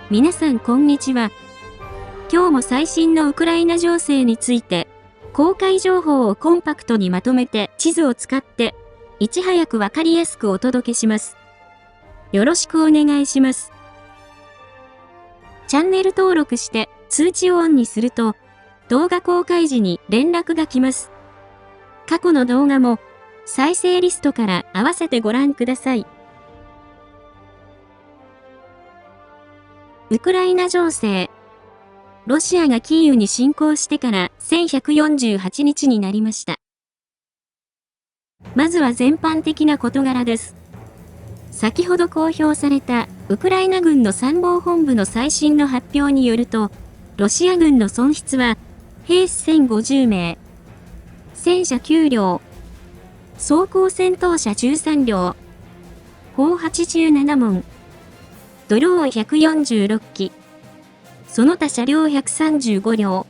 皆さんこんにちは。今日も最新のウクライナ情勢について、公開情報をコンパクトにまとめて地図を使って、いち早くわかりやすくお届けします。よろしくお願いします。チャンネル登録して通知をオンにすると、動画公開時に連絡が来ます。過去の動画も再生リストから合わせてご覧ください。ウクライナ情勢。ロシアがキーウに侵攻してから1148日になりました。まずは全般的な事柄です。先ほど公表されたウクライナ軍の参謀本部の最新の発表によると、ロシア軍の損失は兵士1050名、戦車9両、装甲戦闘車13両、砲87門、ドローン146機、その他車両135両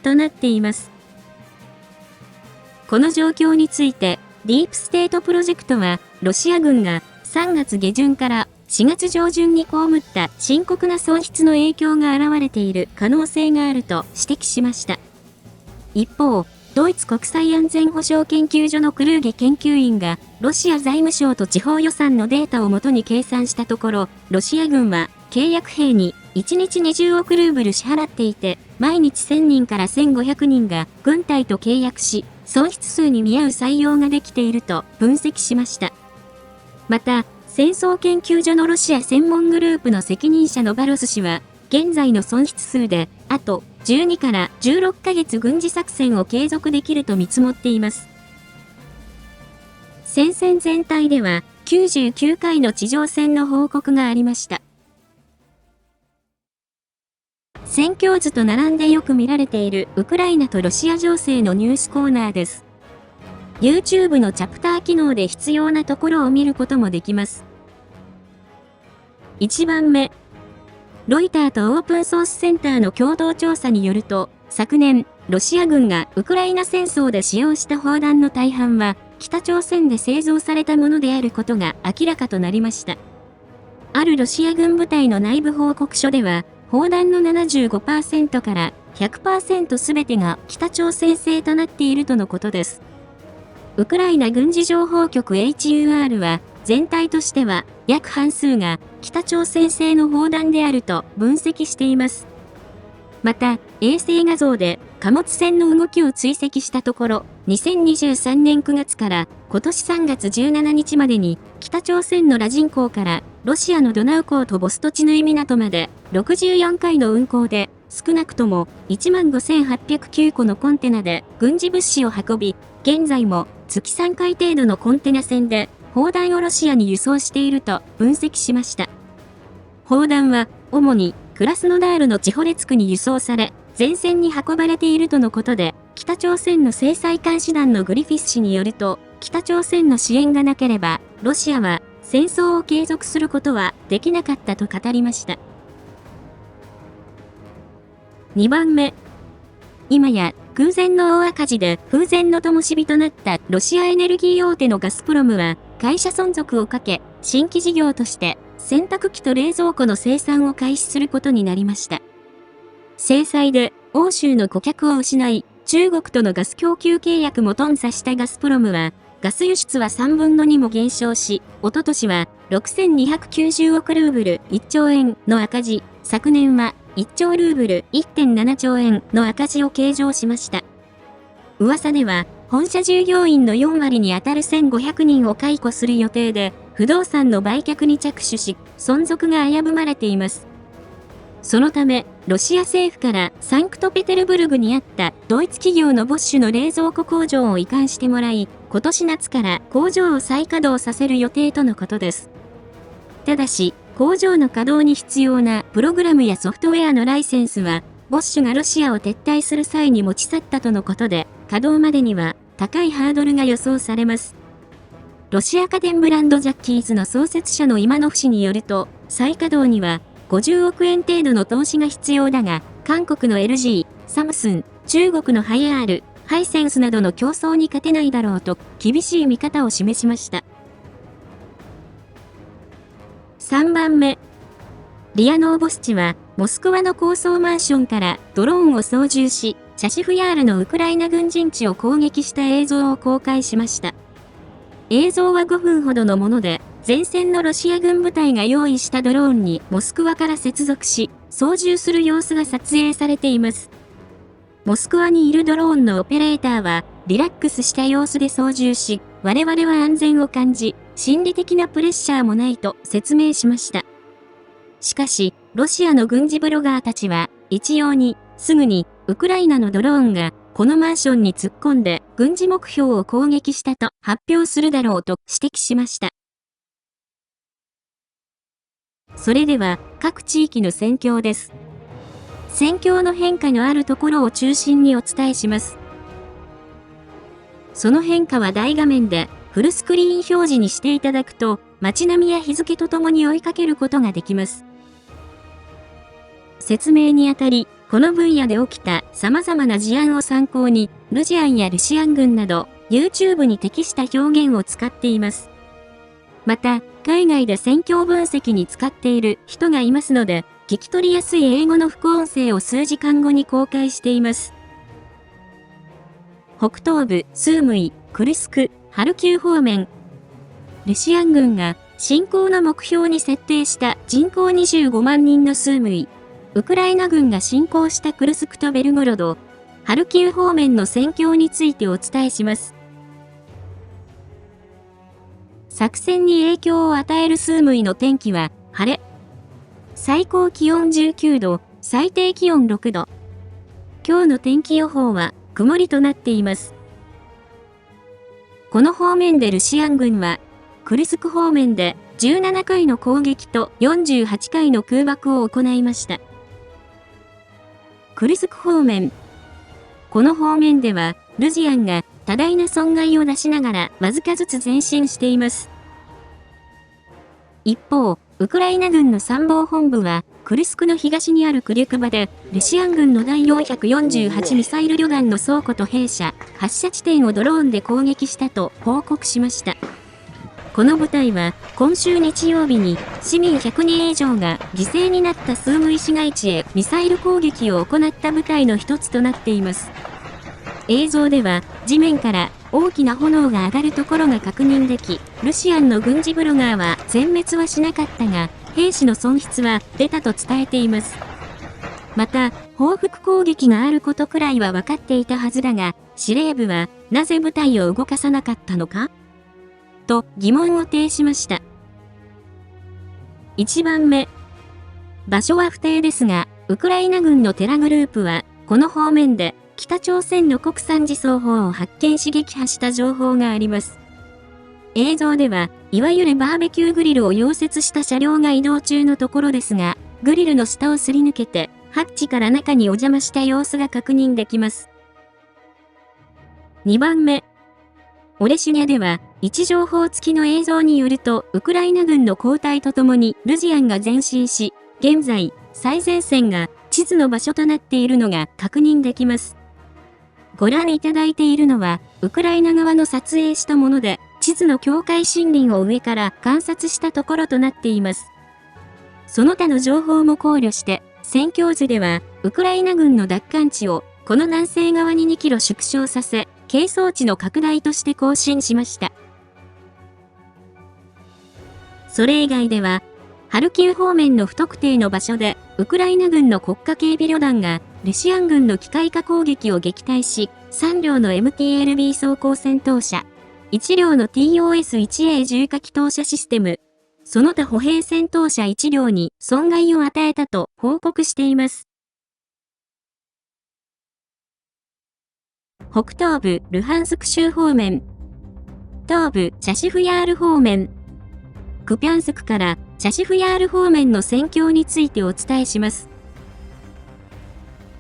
となっています。この状況について、ディープステートプロジェクトは、ロシア軍が3月下旬から4月上旬に被った深刻な損失の影響が現れている可能性があると指摘しました。一方、ドイツ国際安全保障研究所のクルーゲ研究員が、ロシア財務省と地方予算のデータをもとに計算したところ、ロシア軍は契約兵に1日20億ルーブル支払っていて、毎日1000人から1500人が軍隊と契約し、損失数に見合う採用ができていると分析しました。また、戦争研究所のロシア専門グループの責任者のバロス氏は、現在の損失数で、あと12から16ヶ月軍事作戦を継続できると見積もっています。戦線全体では99回の地上戦の報告がありました。戦況図と並んでよく見られているウクライナとロシア情勢のニュースコーナーです。YouTube のチャプター機能で必要なところを見ることもできます。1番目。ロイターとオープンソースセンターの共同調査によると、昨年、ロシア軍がウクライナ戦争で使用した砲弾の大半は、北朝鮮で製造されたものであることが明らかとなりました。あるロシア軍部隊の内部報告書では、砲弾の 75% から 100% すべてが北朝鮮製となっているとのことです。ウクライナ軍事情報局 HUR は、全体としては約半数が北朝鮮製の砲弾であると分析しています。また、衛星画像で貨物船の動きを追跡したところ、2023年9月から今年3月17日までに北朝鮮のラジン港からロシアのドナウ港とボストチヌイ港まで64回の運航で少なくとも 15,809 個のコンテナで軍事物資を運び、現在も月3回程度のコンテナ船で砲弾をロシアに輸送していると分析しました。砲弾は主にクラスノダールのチホレツクに輸送され、前線に運ばれているとのことで、北朝鮮の制裁監視団のグリフィス氏によると、北朝鮮の支援がなければ、ロシアは戦争を継続することはできなかったと語りました。2番目。今や空前の大赤字で風前の灯火となったロシアエネルギー大手のガスプロムは、会社存続をかけ、新規事業として洗濯機と冷蔵庫の生産を開始することになりました。制裁で欧州の顧客を失い、中国とのガス供給契約も頓挫したガスプロムは、ガス輸出は3分の2も減少し、おととしは6290億ルーブル1兆円の赤字、昨年は1兆ルーブル 1.7 兆円の赤字を計上しました。噂では、本社従業員の4割にあたる1500人を解雇する予定で、不動産の売却に着手し、存続が危ぶまれています。そのため、ロシア政府からサンクトペテルブルグにあったドイツ企業のボッシュの冷蔵庫工場を移管してもらい、今年夏から工場を再稼働させる予定とのことです。ただし、工場の稼働に必要なプログラムやソフトウェアのライセンスは、ボッシュがロシアを撤退する際に持ち去ったとのことで、稼働までには高いハードルが予想されます。ロシア家電ブランドジャッキーズの創設者のイマノフ氏によると、再稼働には50億円程度の投資が必要だが、韓国の LG、サムスン、中国のハイアール、ハイセンスなどの競争に勝てないだろうと厳しい見方を示しました。3番目。リアノーボスチは、モスクワの高層マンションからドローンを操縦し、チャシフヤールのウクライナ軍陣地を攻撃した映像を公開しました。映像は5分ほどのもので、前線のロシア軍部隊が用意したドローンにモスクワから接続し、操縦する様子が撮影されています。モスクワにいるドローンのオペレーターは、リラックスした様子で操縦し、我々は安全を感じ、心理的なプレッシャーもないと説明しました。しかし、ロシアの軍事ブロガーたちは、一様に、すぐに、ウクライナのドローンが、このマンションに突っ込んで、軍事目標を攻撃したと発表するだろうと指摘しました。それでは、各地域の戦況です。戦況の変化のあるところを中心にお伝えします。その変化は大画面で、フルスクリーン表示にしていただくと、街並みや日付とともに追いかけることができます。説明にあたり、この分野で起きた様々な事案を参考に、ルジアンやルシアン軍など、YouTube に適した表現を使っています。また、海外で戦況分析に使っている人がいますので、聞き取りやすい英語の副音声を数時間後に公開しています。北東部、スームイ、クルスク、ハルキウ方面。ルシアン軍が侵攻の目標に設定した人口25万人のスームイ。ウクライナ軍が侵攻したクルスクとベルゴロド、ハルキウ方面の戦況についてお伝えします。作戦に影響を与えるスームイの天気は晴れ。最高気温19度、最低気温6度。今日の天気予報は曇りとなっています。この方面でルシアン軍は、クルスク方面で17回の攻撃と48回の空爆を行いました。クルスク方面。この方面では、ルジアンが多大な損害を出しながらわずかずつ前進しています。一方、ウクライナ軍の参謀本部は、クルスクの東にあるクリュクバで、ルシアン軍の第448ミサイル旅団の倉庫と兵舎、発射地点をドローンで攻撃したと報告しました。この部隊は、今週日曜日に、市民100人以上が犠牲になったスームイ市街地へミサイル攻撃を行った部隊の一つとなっています。映像では、地面から大きな炎が上がるところが確認でき、ルシアンの軍事ブロガーは全滅はしなかったが、兵士の損失は出たと伝えています。また、報復攻撃があることくらいは分かっていたはずだが、司令部はなぜ部隊を動かさなかったのかと疑問を呈しました。1番目。場所は不定ですが、ウクライナ軍のテラグループは、この方面で北朝鮮の国産自走砲を発見し撃破した情報があります。映像では、いわゆるバーベキューグリルを溶接した車両が移動中のところですが、グリルの下をすり抜けて、ハッチから中にお邪魔した様子が確認できます。2番目。オレシュニャでは、位置情報付きの映像によると、ウクライナ軍の後退とともにルジアンが前進し、現在、最前線が地図の場所となっているのが確認できます。ご覧いただいているのは、ウクライナ側の撮影したもので、地図の境界森林を上から観察したところとなっています。その他の情報も考慮して、戦況図では、ウクライナ軍の奪還地を、この南西側に2キロ縮小させ、係争地の拡大として更新しました。それ以外では、ハルキウ方面の不特定の場所で、ウクライナ軍の国家警備旅団が、ルシアン軍の機械化攻撃を撃退し、3両の MTLB 装甲戦闘車、1両の TOS-1A 重火機投射システム、その他歩兵戦闘車1両に損害を与えたと報告しています。北東部ルハンスク州方面、東部チャシフヤール方面、クピャンスクからチャシフヤール方面の戦況についてお伝えします。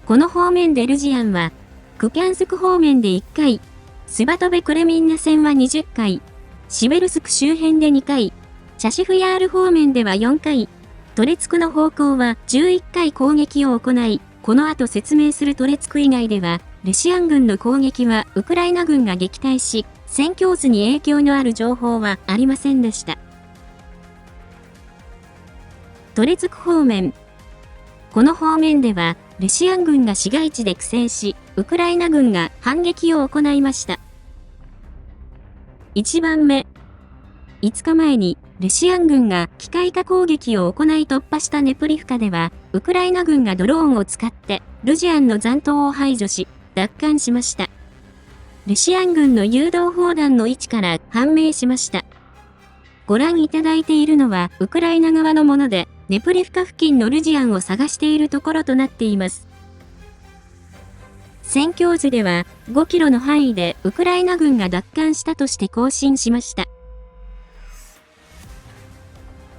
この方面でルジアンは、クピャンスク方面で1回、スバトベクレミンナ戦は20回、シベルスク周辺で2回、チャシフヤール方面では4回、トレツクの方向は11回攻撃を行い、この後説明するトレツク以外では、ルシアン軍の攻撃はウクライナ軍が撃退し、戦況図に影響のある情報はありませんでした。トレツク方面。この方面では、ロシア軍が市街地で苦戦し、ウクライナ軍が反撃を行いました。1番目。5日前に、ロシア軍が機械化攻撃を行い突破したネプリフカでは、ウクライナ軍がドローンを使って、ルジアンの残党を排除し、奪還しました。ロシア軍の誘導砲弾の位置から判明しました。ご覧いただいているのは、ウクライナ側のもので、ネプリフカ付近のルジアンを探しているところとなっています。戦況図では、5キロの範囲でウクライナ軍が奪還したとして更新しました。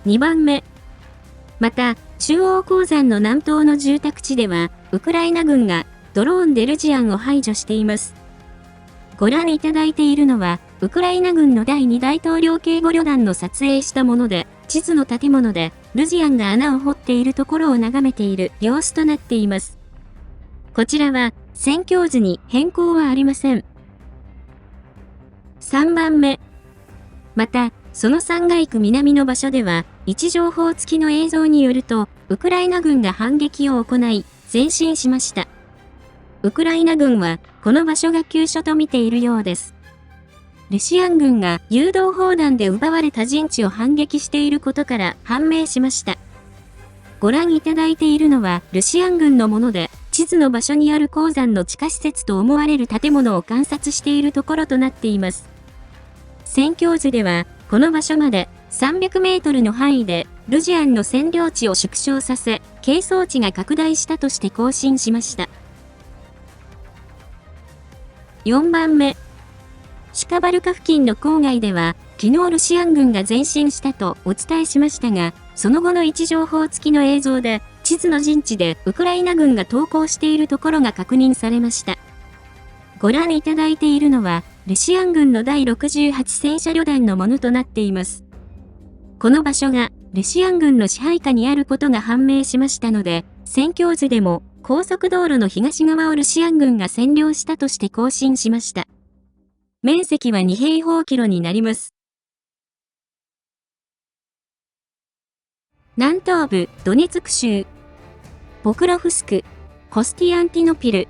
2番目。また、中央鉱山の南東の住宅地では、ウクライナ軍がドローンでルジアンを排除しています。ご覧いただいているのは、ウクライナ軍の第2大統領警護旅団の撮影したもので、地図の建物で、ルジアンが穴を掘っているところを眺めている様子となっています。こちらは、戦況図に変更はありません。3番目。また、その山岳区南の場所では、位置情報付きの映像によると、ウクライナ軍が反撃を行い、前進しました。ウクライナ軍は、この場所が急所と見ているようです。ロシア軍が誘導砲弾で奪われた陣地を反撃していることから判明しました。ご覧いただいているのは、ロシア軍のもので、地図の場所にある鉱山の地下施設と思われる建物を観察しているところとなっています。戦況図では、この場所まで300メートルの範囲で、ルジアンの占領地を縮小させ、係争地が拡大したとして更新しました。4番目。シカバルカ付近の郊外では、昨日ロシア軍が前進したとお伝えしましたが、その後の位置情報付きの映像で、地図の陣地でウクライナ軍が投降しているところが確認されました。ご覧いただいているのは、ロシア軍の第68戦車旅団のものとなっています。この場所が、ロシア軍の支配下にあることが判明しましたので、戦況図でも、高速道路の東側をロシア軍が占領したとして更新しました。面積は2平方キロになります。南東部、ドネツク州、ポクロフスク、コスティアンティノピル、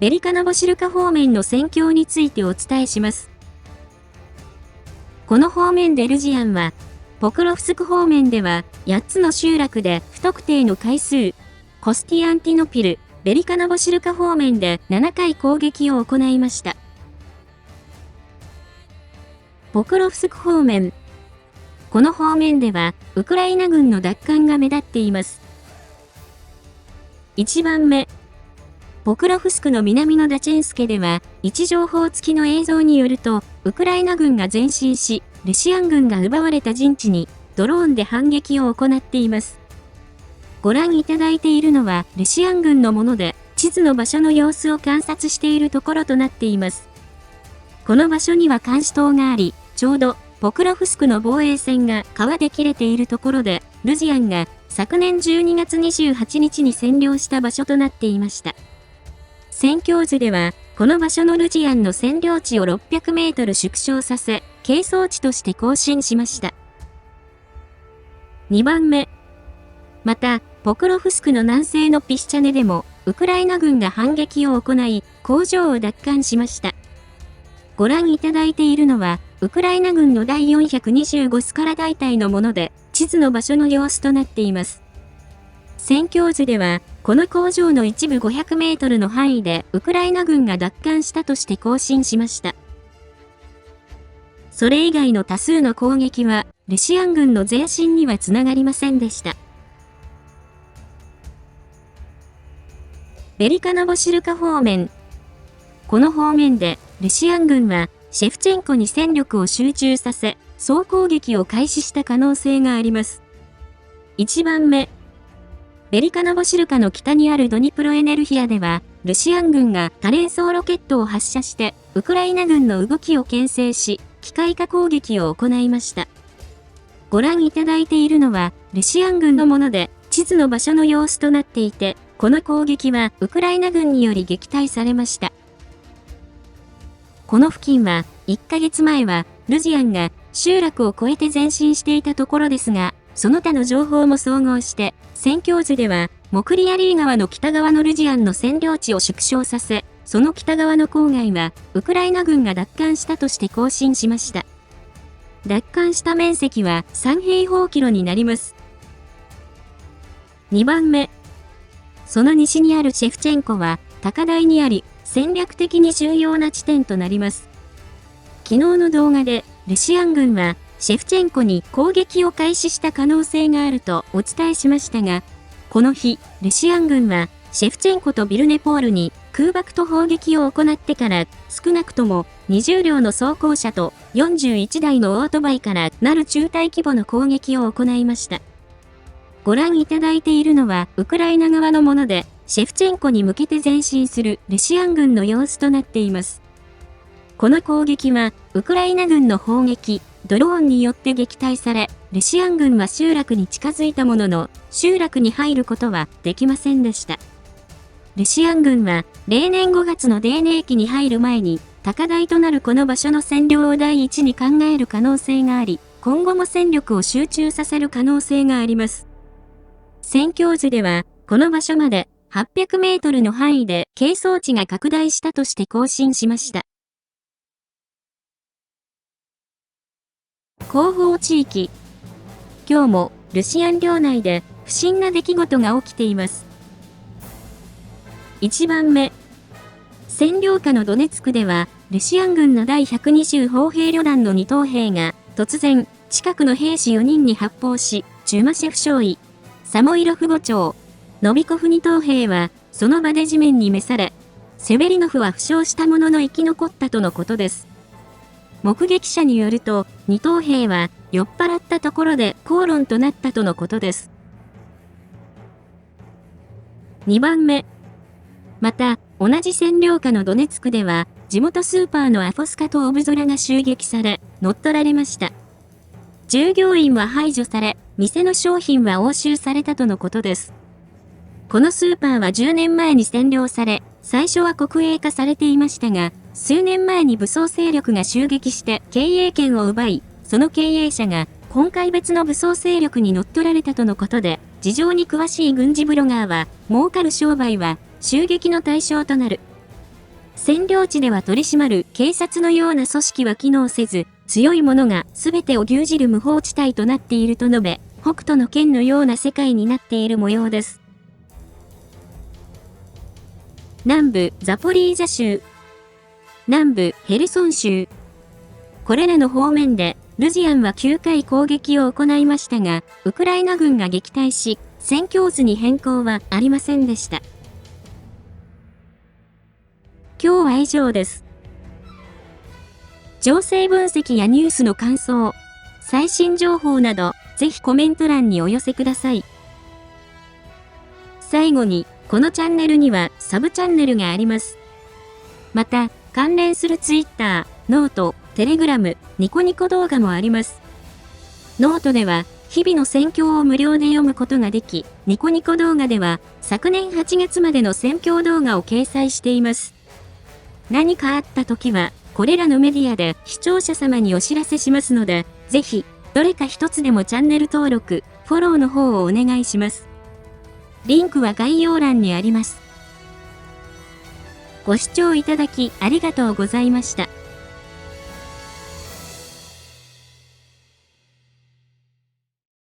ベリカノボシルカ方面の戦況についてお伝えします。この方面でルジアンは、ポクロフスク方面では8つの集落で不特定の回数、コスティアンティノピル、ベリカノボシルカ方面で7回攻撃を行いました。ポクロフスク方面。この方面では、ウクライナ軍の奪還が目立っています。1番目。ポクロフスクの南のダチェンスケでは、位置情報付きの映像によると、ウクライナ軍が前進し、ロシア軍が奪われた陣地に、ドローンで反撃を行っています。ご覧いただいているのは、ロシア軍のもので、地図の場所の様子を観察しているところとなっています。この場所には監視塔があり、ちょうど、ポクロフスクの防衛線が川で切れているところで、ルジアンが昨年12月28日に占領した場所となっていました。戦況図では、この場所のルジアンの占領地を600メートル縮小させ、係争地として更新しました。2番目。また、ポクロフスクの南西のピシチャネでも、ウクライナ軍が反撃を行い、工場を奪還しました。ご覧いただいているのは、ウクライナ軍の第425スカラ大隊のもので、地図の場所の様子となっています。戦況図では、この工場の一部500メートルの範囲でウクライナ軍が奪還したとして更新しました。それ以外の多数の攻撃は、ロシア軍の前進にはつながりませんでした。ベリカノボシルカ方面。この方面で、ロシア軍は、シェフチェンコに戦力を集中させ、総攻撃を開始した可能性があります。1番目。ベリカノボシルカの北にあるドニプロエネルヒアでは、ロシア軍が多連装ロケットを発射して、ウクライナ軍の動きを牽制し、機械化攻撃を行いました。ご覧いただいているのは、ロシア軍のもので、地図の場所の様子となっていて、この攻撃はウクライナ軍により撃退されました。この付近は、1ヶ月前は、ルジアンが集落を越えて前進していたところですが、その他の情報も総合して、戦況図では、モクリアリー川の北側のルジアンの占領地を縮小させ、その北側の郊外は、ウクライナ軍が奪還したとして更新しました。奪還した面積は3平方キロになります。2番目。その西にあるシェフチェンコは、高台にあり、戦略的に重要な地点となります。昨日の動画で、ロシア軍は、シェフチェンコに攻撃を開始した可能性があるとお伝えしましたが、この日、ロシア軍は、シェフチェンコとビルネポールに空爆と砲撃を行ってから、少なくとも20両の装甲車と41台のオートバイからなる中隊規模の攻撃を行いました。ご覧いただいているのはウクライナ側のもので、シェフチェンコに向けて前進するロシア軍の様子となっています。この攻撃は、ウクライナ軍の砲撃、ドローンによって撃退され、ロシア軍は集落に近づいたものの、集落に入ることはできませんでした。ロシア軍は、例年5月の泥濘期に入る前に、高台となるこの場所の占領を第一に考える可能性があり、今後も戦力を集中させる可能性があります。戦況図では、この場所まで800メートルの範囲で係争地が拡大したとして更新しました。後方地域。今日もロシア領内で不審な出来事が起きています。1番目。占領下のドネツクでは、ロシア軍の第120砲兵旅団の2等兵が突然近くの兵士4人に発砲し、チュマシェフ少尉、サモイロフ伍長、ノビコフ2等兵はその場で地面に召され、セベリノフは負傷したものの生き残ったとのことです。目撃者によると、2等兵は酔っ払ったところで口論となったとのことです。2番目。また、同じ占領下のドネツクでは、地元スーパーのアフォスカとオブゾラが襲撃され、乗っ取られました。従業員は排除され、店の商品は押収されたとのことです。このスーパーは10年前に占領され、最初は国営化されていましたが、数年前に武装勢力が襲撃して経営権を奪い、その経営者が今回別の武装勢力に乗っ取られたとのことで、事情に詳しい軍事ブロガーは、儲かる商売は襲撃の対象となる。占領地では取り締まる警察のような組織は機能せず、強い者が全てを牛耳る無法地帯となっていると述べ、北斗の拳のような世界になっている模様です。南部ザポリージャ州、南部ヘルソン州。これらの方面で、ルジアンは9回攻撃を行いましたが、ウクライナ軍が撃退し、戦況図に変更はありませんでした。今日は以上です。情勢分析やニュースの感想、最新情報など、ぜひコメント欄にお寄せください。最後に、このチャンネルにはサブチャンネルがあります。また、関連する Twitter、ノート、テレグラム、ニコニコ動画もあります。ノートでは、日々の戦況を無料で読むことができ、ニコニコ動画では、昨年8月までの戦況動画を掲載しています。何かあった時は、これらのメディアで視聴者様にお知らせしますので、ぜひ、どれか一つでもチャンネル登録、フォローの方をお願いします。リンクは概要欄にあります。ご視聴いただきありがとうございました。